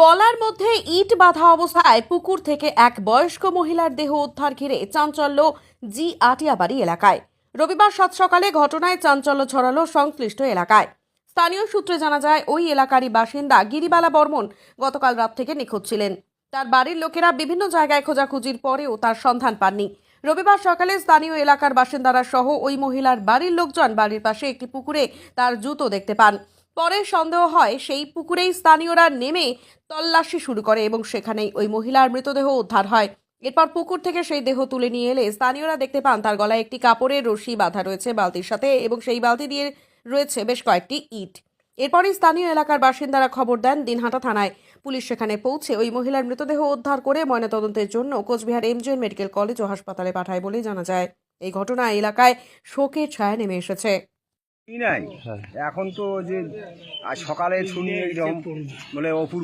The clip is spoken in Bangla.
গলার মধ্যে ইট বাঁধা অবস্থায় পুকুর থেকে এক বয়স্ক মহিলার দেহ উদ্ধার ঘিরে চাঞ্চল্য জি আটিয়াবাড়ি এলাকায়। রবিবার সাত সকালে ঘটনায় চাঞ্চল্য ছড়ালো সংশ্লিষ্ট এলাকায়। স্থানীয় সূত্রে জানা যায়, ওই এলাকারই বাসিন্দা গিরিবালা বর্মন গতকাল রাত থেকে নিখোঁজ ছিলেন। তার বাড়ির লোকেরা বিভিন্ন জায়গায় খোঁজাখুঁজির পরেও তার সন্ধান পাননি। রবিবার সকালে স্থানীয় এলাকার বাসিন্দারা সহ ওই মহিলার বাড়ির লোকজন বাড়ির পাশে একটি পুকুরে তার জুতো দেখতে পান। পরে সন্দেহ হয় সেই পুকুরেই স্থানীয়রা নেমে তল্লাশি শুরু করে এবং সেখানেই ওই মহিলার মৃতদেহ উদ্ধার হয়। এরপর পুকুর থেকে সেই দেহ তুলে নিয়ে এলে স্থানীয়রা দেখতে পান তার গলায় একটি কাপড়ের রশি বাঁধা রয়েছে বালতির সাথে এবং সেই বালতি দিয়ে রয়েছে বেশ কয়েকটি ইট। এরপরই স্থানীয় এলাকার বাসিন্দারা খবর দেন দিনহাটা থানায়। পুলিশ সেখানে পৌঁছে ওই মহিলার মৃতদেহ উদ্ধার করে ময়নাতদন্তের জন্য কোচবিহার এমজিএন মেডিকেল কলেজ ও হাসপাতালে পাঠায় বলে জানা যায়। এই ঘটনায় এলাকায় শোকের ছায়া নেমে এসেছে। নাই এখন তো যে আজ সকালে শুনি এইরকম বলে অপুর